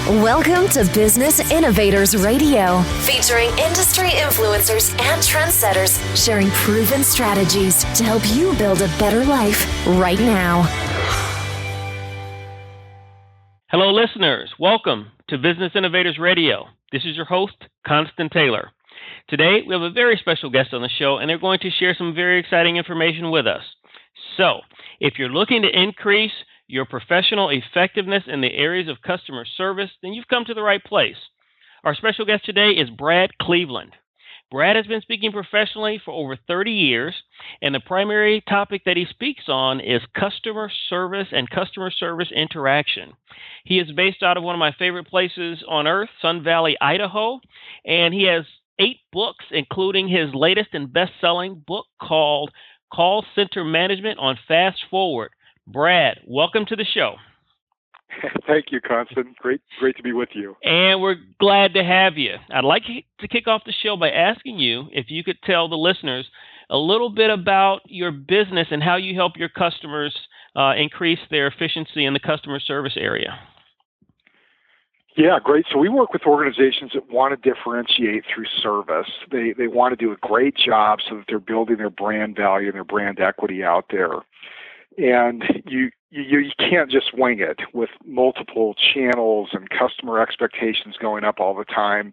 Welcome to Business Innovators Radio, featuring industry influencers and trendsetters sharing proven strategies to help you build a better life right now. Hello, listeners. Welcome to Business Innovators Radio. This is your host, Kirsten Taylor. Today, we have a very special guest on the show, and they're going to share some very exciting information with us. So, if you're looking to increase your professional effectiveness in the areas of customer service, then you've come to the right place. Our special guest today is Brad Cleveland. Brad has been speaking professionally for over 30 years, and the primary topic that he speaks on is customer service and customer service interaction. He is based out of one of my favorite places on earth, Sun Valley, Idaho, and he has 8 books, including his latest and best-selling book called Call Center Management on Fast Forward. Brad, welcome to the show. Thank you, Kirsten. Great to be with you. And we're glad to have you. I'd like to kick off the show by asking you if you could tell the listeners a little bit about your business and how you help your customers increase their efficiency in the customer service area. Yeah, great. So we work with organizations that want to differentiate through service. They want to do a great job so that they're building their brand value and their brand equity out there. And you can't just wing it with multiple channels and customer expectations going up all the time.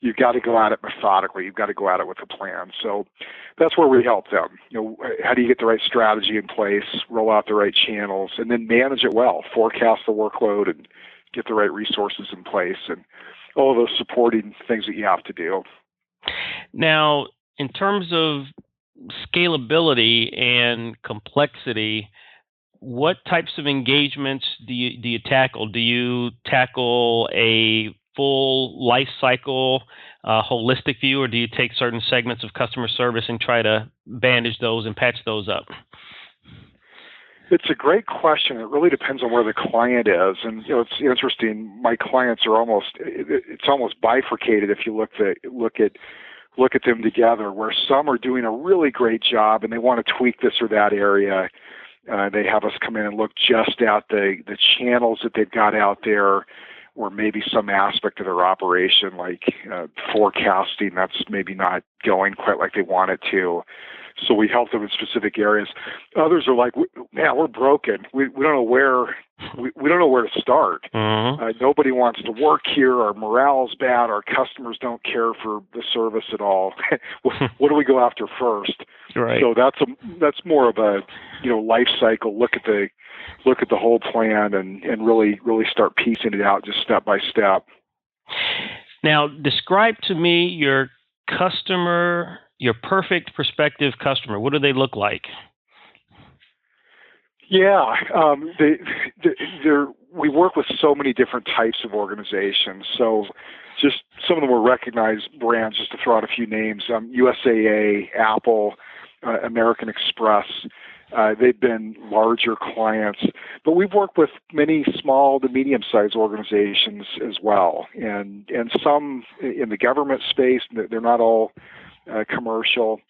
You've got to go at it methodically. You've got to go at it with a plan. So that's where we help them. How do you get the right strategy in place, roll out the right channels, and then manage it well, forecast the workload, and get the right resources in place, and all of those supporting things that you have to do. Now, in terms of scalability and complexity, what types of engagements do you tackle? Do you tackle a full life cycle, holistic view, or do you take certain segments of customer service and try to bandage those and patch those up? It's a great question. It really depends on where the client is, and it's interesting. My clients are almost bifurcated if you look at them together. Where some are doing a really great job and they want to tweak this or that area. They have us come in and look just at the channels that they've got out there, or maybe some aspect of their operation, like forecasting, that's maybe not going quite like they want it to. So we help them in specific areas. Others are like, man, we're broken. We don't know where to start. Mm-hmm. Nobody wants to work here. Our morale's bad. Our customers don't care for the service at all. What do we go after first? Right. So that's more of a life cycle. Look at the whole plan and really start piecing it out just step by step. Now, describe to me your customer. Your perfect prospective customer, what do they look like? Yeah, we work with so many different types of organizations. So just some of the more recognized brands, just to throw out a few names, USAA, Apple, American Express. They've been larger clients, but we've worked with many small to medium-sized organizations as well, and some in the government space. They're not all commercial.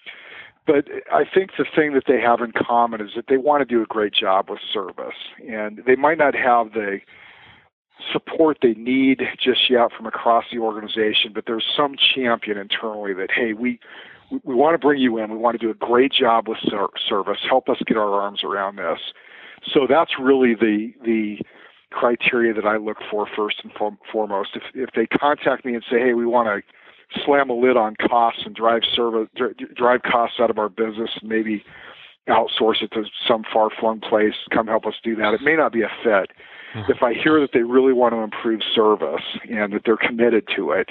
But I think the thing that they have in common is that they want to do a great job with service. And they might not have the support they need just yet from across the organization, but there's some champion internally that, hey, we want to bring you in. We want to do a great job with service. Help us get our arms around this. So that's really the criteria that I look for first and foremost. If they contact me and say, hey, we want to slam a lid on costs and drive costs out of our business and maybe outsource it to some far-flung place, come help us do that, it may not be a fit. Mm-hmm. If I hear that they really want to improve service and that they're committed to it,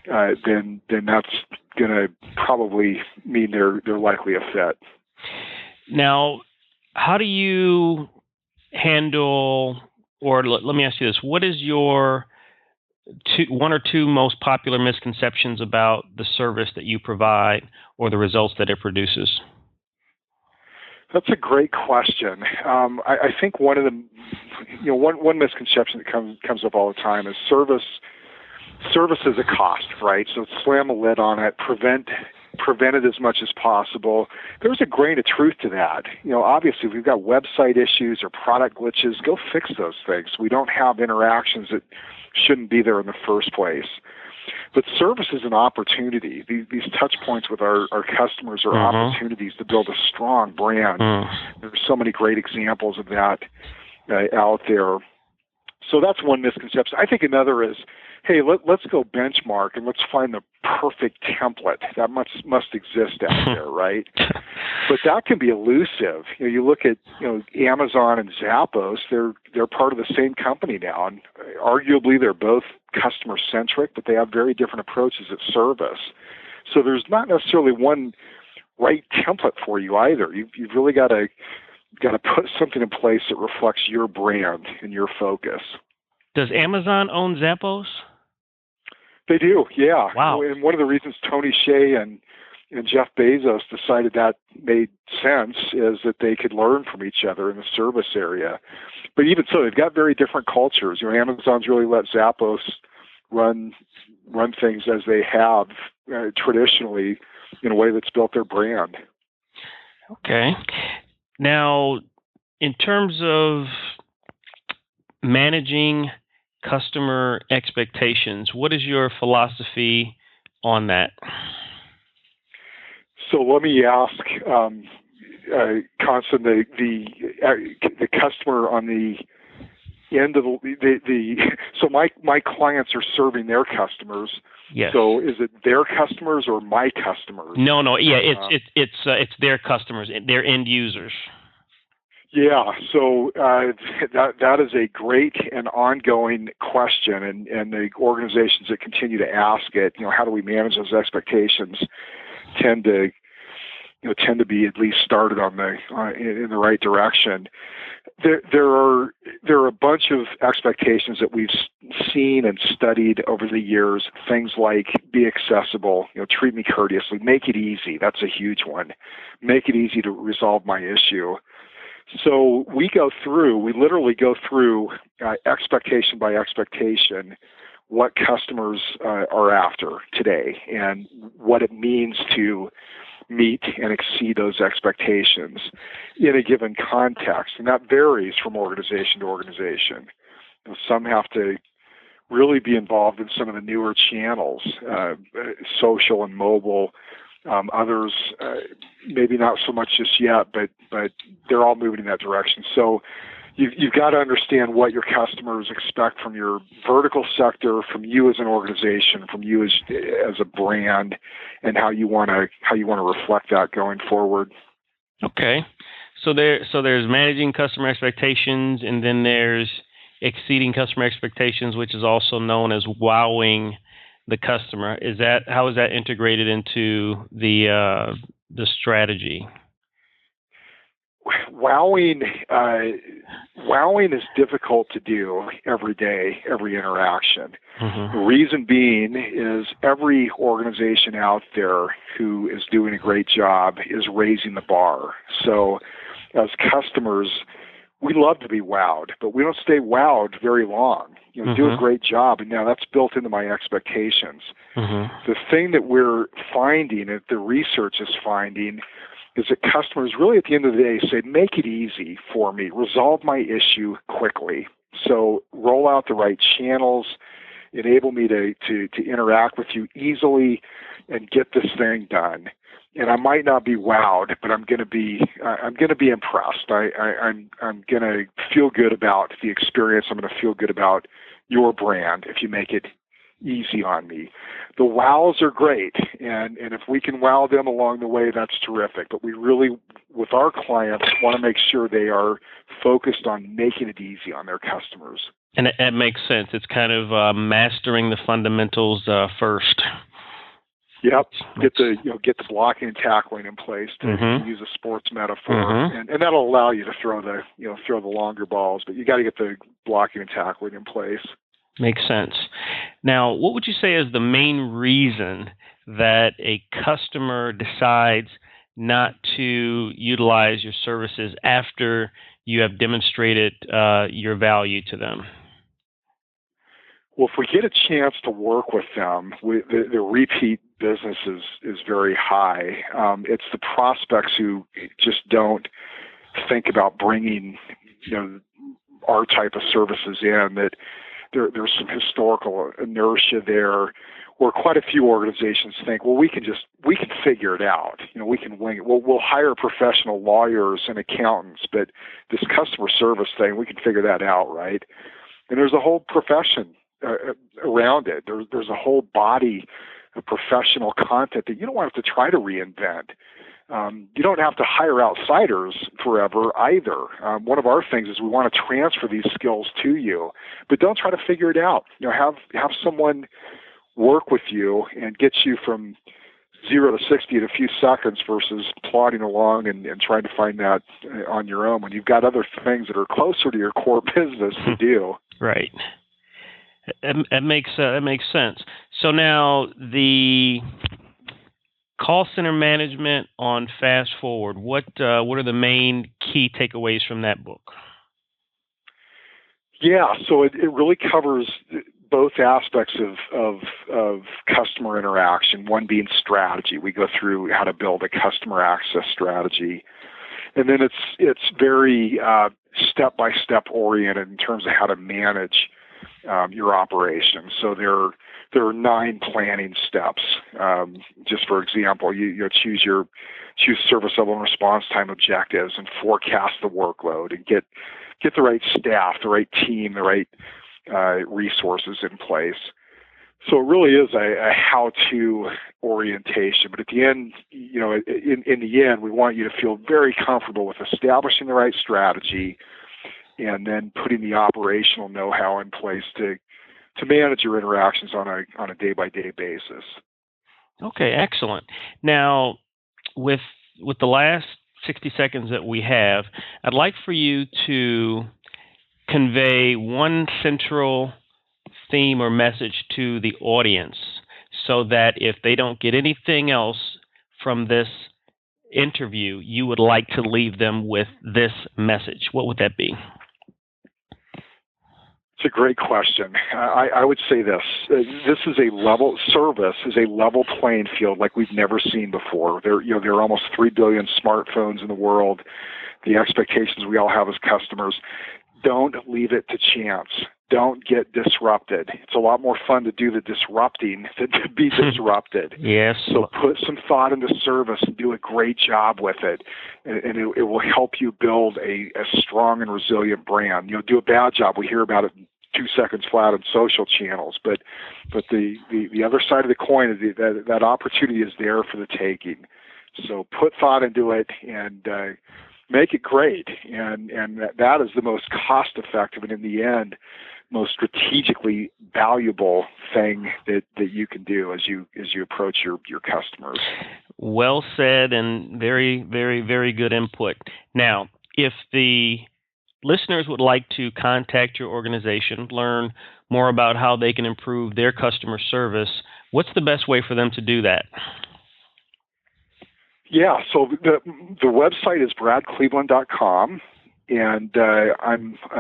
then that's going to probably mean they're likely a fit. Now, how do you handle, or let me ask you this, what is your one or two most popular misconceptions about the service that you provide or the results that it produces? That's a great question. I think one of the, one misconception that comes up all the time is service is a cost, right? So slam a lid on it, prevent it as much as possible. There's a grain of truth to that. Obviously, if we've got website issues or product glitches, go fix those things. We don't have interactions that shouldn't be there in the first place. But service is an opportunity. These touch points with our customers are opportunities to build a strong brand. There's so many great examples of that out there. So that's one misconception. I think another is, hey, let's go benchmark and let's find the perfect template. That must exist out there, right? But that can be elusive. You look at Amazon and Zappos. They're part of the same company now, and arguably they're both customer centric, but they have very different approaches at service. So there's not necessarily one right template for you either. You've really got to put something in place that reflects your brand and your focus. Does Amazon own Zappos? They do, yeah. Wow. And one of the reasons Tony Hsieh and Jeff Bezos decided that made sense is that they could learn from each other in the service area. But even so, they've got very different cultures. Amazon's really let Zappos run things as they have traditionally in a way that's built their brand. Okay. Now, in terms of managing customer expectations, what is your philosophy on that? So let me ask, Constant, the customer on the end of so my clients are serving their customers. Yes. So is it their customers or my customers? No. Yeah, it's their customers, their end users. Yeah, so that is a great and ongoing question, and the organizations that continue to ask it, how do we manage those expectations, tend to be at least started in the right direction. There are a bunch of expectations that we've seen and studied over the years. Things like be accessible, treat me courteously, make it easy. That's a huge one. Make it easy to resolve my issue. So we literally go through expectation by expectation what customers are after today and what it means to meet and exceed those expectations in a given context. And that varies from organization to organization. Some have to really be involved in some of the newer channels, social and mobile. Others, maybe not so much just yet, but they're all moving in that direction. So you've got to understand what your customers expect from your vertical sector, from you as an organization, from you as a brand, and how you want to reflect that going forward. Okay. So there's managing customer expectations, and then there's exceeding customer expectations, which is also known as wowing the customer. How is that integrated into the strategy? Wowing is difficult to do every day, every interaction. The reason being is every organization out there who is doing a great job is raising the bar. So as customers, we love to be wowed, but we don't stay wowed very long. Do a great job, and now that's built into my expectations. The thing that we're finding, that the research is finding, is that customers really at the end of the day say, make it easy for me, resolve my issue quickly. So roll out the right channels, enable me to interact with you easily and get this thing done. And I might not be wowed, but I'm going to be impressed. I'm going to feel good about the experience. I'm going to feel good about your brand if you make it easy on me. The wows are great, and if we can wow them along the way, that's terrific. But we really, with our clients, want to make sure they are focused on making it easy on their customers. And it makes sense. It's kind of mastering the fundamentals first. Yep. Get the blocking and tackling in place to use a sports metaphor, and that'll allow you to throw the longer balls. But you got to get the blocking and tackling in place. Makes sense. Now, what would you say is the main reason that a customer decides not to utilize your services after you have demonstrated your value to them? Well, if we get a chance to work with them, the repeat business is very high. It's the prospects who just don't think about bringing our type of services in that there's some historical inertia there, where quite a few organizations think, well, we can figure it out. We can wing it. We'll hire professional lawyers and accountants, but this customer service thing, we can figure that out, right? And there's a whole profession around it. There's a whole body of professional content that you don't want to try to reinvent. You don't have to hire outsiders forever either. One of our things is we want to transfer these skills to you, but don't try to figure it out. Have someone work with you and get you from 0 to 60 in a few seconds versus plodding along and trying to find that on your own when you've got other things that are closer to your core business to do. Right. That makes sense. So now the call center management on Fast Forward. What are the main key takeaways from that book? Yeah, so it really covers both aspects of customer interaction, one being strategy. We go through how to build a customer access strategy. And then it's very step-by-step oriented in terms of how to manage your operations. So there are 9 planning steps. Just for example, you choose service level and response time objectives and forecast the workload and get the right staff, the right team, the right resources in place. So it really is a how-to orientation. But at the end, in the end, we want you to feel very comfortable with establishing the right strategy and then putting the operational know-how in place to manage your interactions on a day-by-day basis. Okay, excellent. Now, with the last 60 seconds that we have, I'd like for you to convey one central theme or message to the audience so that if they don't get anything else from this interview, you would like to leave them with this message. What would that be? It's a great question. I would say this. This is a level playing field like we've never seen before. There are almost 3 billion smartphones in the world. The expectations we all have as customers. Don't leave it to chance. Don't get disrupted. It's a lot more fun to do the disrupting than to be disrupted. Yes. So put some thought into service and do a great job with it, and it will help you build a strong and resilient brand. Do a bad job. We hear about it in 2 seconds flat on social channels, but the other side of the coin is that opportunity is there for the taking. So put thought into it and make it great, and that is the most cost-effective and in the end most strategically valuable thing that you can do as you approach your customers. Well said, and very, very, very good input. Now, if the listeners would like to contact your organization, learn more about how they can improve their customer service, what's the best way for them to do that? Yeah, so the website is bradcleveland.com, and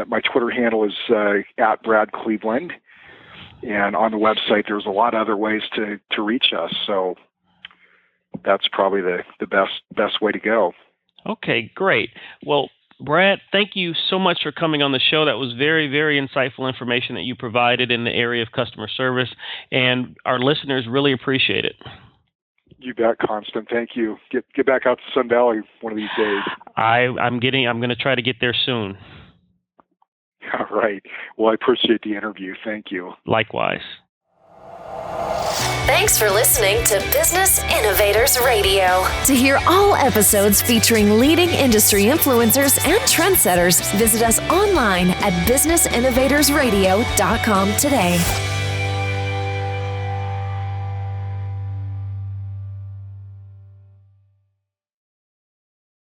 my Twitter handle is at bradcleveland, and on the website there's a lot of other ways to reach us. So that's probably the best way to go. Okay, great. Well, Brad, thank you so much for coming on the show. That was very, very insightful information that you provided in the area of customer service, and our listeners really appreciate it. You bet, Constant. Thank you. Get back out to Sun Valley one of these days. I'm going to try to get there soon. All right. Well, I appreciate the interview. Thank you. Likewise. Thanks for listening to Business Innovators Radio. To hear all episodes featuring leading industry influencers and trendsetters, visit us online at businessinnovatorsradio.com today.